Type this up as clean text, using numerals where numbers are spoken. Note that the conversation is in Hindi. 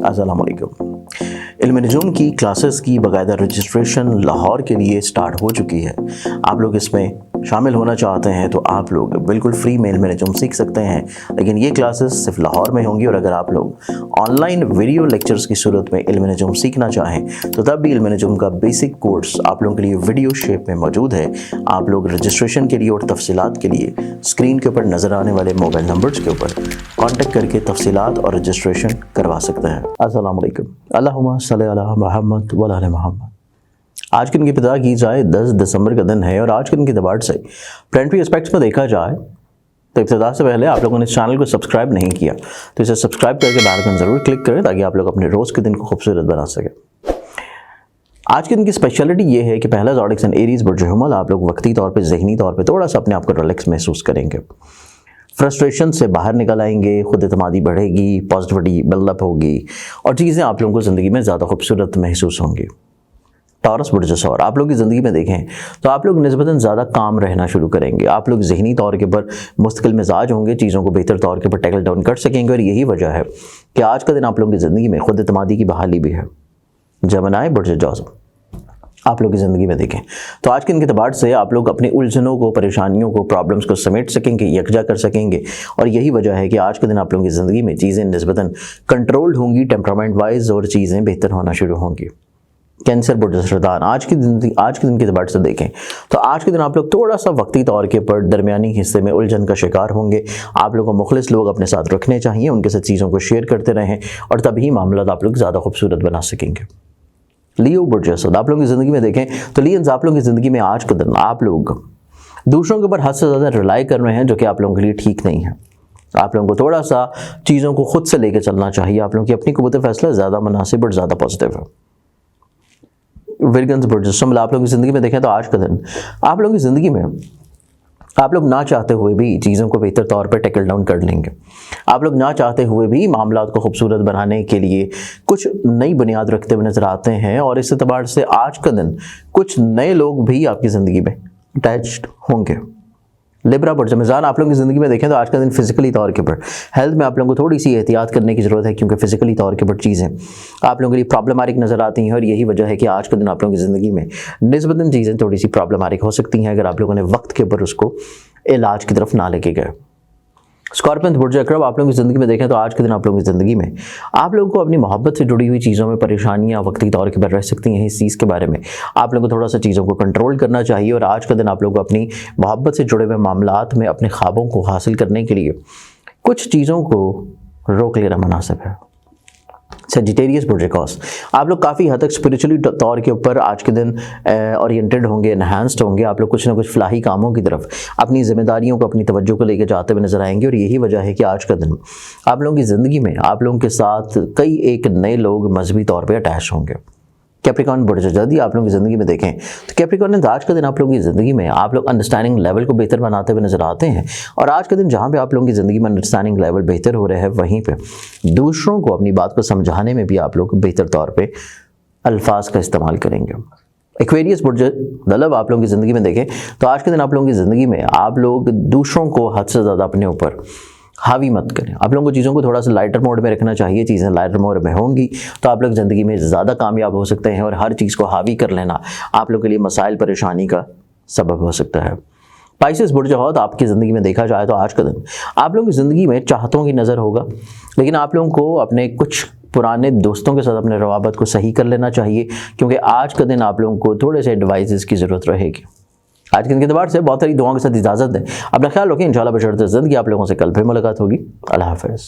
अस्सलाम वालेकुम। इल्म नजूम की क्लासेस की बाकायदा रजिस्ट्रेशन लाहौर के लिए स्टार्ट हो चुकी है। आप लोग इसमें शामिल होना चाहते हैं तो आप लोग बिल्कुल फ्री में इल्म नजूम सीख सकते हैं, लेकिन ये क्लासेस सिर्फ लाहौर में होंगी। और अगर आप लोग ऑनलाइन वीडियो लेक्चर्स की सूरत में इल्म नजूम सीखना चाहें तो तब भी इल्म नजूम का बेसिक कोर्स आप लोगों के लिए वीडियो शेप में मौजूद है। आप लोग रजिस्ट्रेशन के लिए और तफसीलात के लिए स्क्रीन के ऊपर नज़र आने वाले मोबाइल नंबर्स के ऊपर कॉन्टेक्ट करके तफसीलात और रजिस्ट्रेशन करवा सकते हैं। अस्सलाम वालेकुम। अल्लाहुम्मा सल्ली अला मुहम्मद व अला मुहम्मद। आज के दिन की इब्तिदा की जाए 10 दिसंबर का दिन है और आज के दिन की दबाड़ से प्लानिटरी एस्पेक्ट्स में देखा जाए तो इब्तिदा से पहले आप लोगों ने इस चैनल को सब्सक्राइब नहीं किया तो इसे सब्सक्राइब करके बेल आइकन ज़रूर क्लिक करें ताकि आप लोग अपने रोज़ के दिन को खूबसूरत बना सकें। आज के दिन की स्पेशलिटी ये है कि पहला ज़ोडिक सन एरीज़ बुर्ज हुमल आप लोग वक्ती तौर पे ज़हनी तौर पे थोड़ा सा अपने आप को रिलैक्स महसूस करेंगे, फ्रस्ट्रेशन से बाहर निकल आएंगे, खुद एतमादी बढ़ेगी, पॉजिटिविटी बिल्डअप होगी और चीज़ें आप लोगों को ज़िंदगी में ज़्यादा खूबसूरत महसूस होंगी। टॉरस बुर्ज सौर आप लोग की ज़िंदगी में देखें तो आप लोग निस्बतन ज़्यादा काम रहना शुरू करेंगे। आप लोग ज़हनी तौर के ऊपर मुस्तकिल मिजाज होंगे, चीज़ों को बेहतर तौर के ऊपर टैकल डाउन कर सकेंगे और यही वजह है कि आज का दिन आप लोगों की ज़िंदगी में खुद एतमादी की बहाली भी है। जमनाए बुर्ज जौज़ आप लोग की ज़िंदगी में देखें तो आज के दिन के तबाड़ से आप लोग अपनी उलझनों को, परेशानियों को, प्रॉब्लम्स को समेट सकेंगे, यकजा कर सकेंगे और यही वजह है कि आज के दिन आप लोगों की ज़िंदगी में चीज़ें निस्बतन कंट्रोल्ड होंगी, टेम्परामेंट वाइज और चीज़ें बेहतर होना शुरू होंगी। कैंसर बुर्ज सरदार आज के दिन के तबाड़ से देखें तो आज के दिन आप लोग थोड़ा सा वक्ती तौर के ऊपर दरमियानी हिस्से में उलझन का शिकार होंगे। आप लोगों को मुखलिस लोग अपने साथ रखने चाहिए, उनके साथ चीज़ों को शेयर करते रहें और तभी मामला आप लोग ज़्यादा खूबसूरत बना सकेंगे। लियो बुर्ज असद आप लोगों की ज़िंदगी में देखें तो लियंस आप लोगों की ज़िंदगी में आज के दिन आप लोग दूसरों के ऊपर हद से ज़्यादा रिलाई कर रहे हैं, जो कि आप लोगों के लिए ठीक नहीं है। आप लोगों को थोड़ा सा चीज़ों को खुद से लेकर चलना चाहिए। आप लोगों की अपनी क़ुव्वत फ़ैसला ज़्यादा मुनासिब और ज़्यादा पॉजिटिव है। विरगंस बुर्ज सम्ल आप लोगों की ज़िंदगी में देखें तो आज का दिन आप लोगों की ज़िंदगी में आप लोग ना चाहते हुए भी चीज़ों को बेहतर तौर पर टैकल डाउन कर लेंगे। आप लोग ना चाहते हुए भी मामलात को खूबसूरत बनाने के लिए कुछ नई बुनियाद रखते हुए नज़र आते हैं और इस एतबार से आज का दिन कुछ नए लोग भी आपकी ज़िंदगी में अटैच्ड होंगे। लिब्रा बुर्ज मिज़ान आप लोगों की ज़िंदगी में देखें तो आज का दिन फिजिकली तौर के ऊपर हेल्थ में आप लोगों को थोड़ी सी एहतियात करने की ज़रूरत है, क्योंकि फिजिकली तौर के ऊपर चीज़ें आप लोगों के लिए प्रॉब्लमेटिक नज़र आती हैं और यही वजह है कि आज के दिन आप लोगों की ज़िंदगी में निस्बतन चीज़ें थोड़ी सी प्रॉब्लमेटिक हो सकती हैं अगर आप लोगों ने वक्त के ऊपर उसको इलाज की तरफ ना लेके गए। स्कॉर्पियन बुर्ज अक्रब आप लोगों की ज़िंदगी में देखें तो आज के दिन आप लोगों की ज़िंदगी में आप लोगों को अपनी मोहब्बत से जुड़ी हुई चीज़ों में परेशानियां वक्ती तौर के पर रह सकती हैं। इस चीज़ के बारे में आप लोगों को थोड़ा सा चीज़ों को कंट्रोल करना चाहिए और आज का दिन आप लोगों को अपनी मोहब्बत से जुड़े हुए मामलात में अपने ख्वाबों को हासिल करने के लिए कुछ चीज़ों को रोक लेना मुनासिब है। सेजिटेरियस बुर्ज कॉस आप लोग काफ़ी हद तक स्पिरिचुअली तौर के ऊपर आज के दिन ओरिएंटेड होंगे, एनहांस्ड होंगे। आप लोग कुछ ना कुछ फलाही कामों की तरफ अपनी जिम्मेदारियों को, अपनी तवज्जो को लेकर जाते हुए नजर आएंगे और यही वजह है कि आज का दिन आप लोगों की ज़िंदगी में आप लोगों के साथ कई एक नए लोग मजहबी तौर पर अटैच होंगे। कैप्रिकॉर्न बुर्ज जल्दी आप लोगों की ज़िंदगी में देखें तो कैप्रिकॉर्न आज का दिन आप लोगों की ज़िंदगी में आप लोग अंडरस्टैंडिंग लेवल को बेहतर बनाते हुए नजर आते हैं और आज के दिन जहाँ पे आप लोगों की ज़िंदगी में अंडरस्टैंडिंग लेवल बेहतर हो रहा है वहीं पे दूसरों को अपनी बात को समझाने में भी आप लोग बेहतर तौर पे अल्फाज का इस्तेमाल करेंगे। एक्वेरियस बुर्ज दलब आप लोगों की ज़िंदगी में देखें तो आज के दिन आप लोगों की ज़िंदगी में आप लोग दूसरों को हद से ज़्यादा अपने ऊपर हावी मत करें। आप लोगों को चीज़ों को थोड़ा सा लाइटर मोड में रखना चाहिए। चीज़ें लाइटर मोड में होंगी तो आप लोग ज़िंदगी में ज़्यादा कामयाब हो सकते हैं और हर चीज़ को हावी कर लेना आप लोगों के लिए मसाइल परेशानी का सबब हो सकता है। पाइसेस बुर्ज हौद आपकी ज़िंदगी में देखा जाए तो आज का दिन आप लोगों की ज़िंदगी में चाहतों की नज़र होगा, लेकिन आप लोगों को अपने कुछ पुराने दोस्तों के साथ अपने रवाबत को सही कर लेना चाहिए, क्योंकि आज का दिन आप लोगों को थोड़े से एडवाइजेस की ज़रूरत रहेगी। आज के दिन के एतबार से बहुत सारी दुआओं के साथ इजाज़त दें। अपना ख्याल रखें। इंशाल्लाह बशर्ते ज़िंदगी आप लोगों से कल फिर मुलाकात होगी। अल्लाह हाफ़िज़।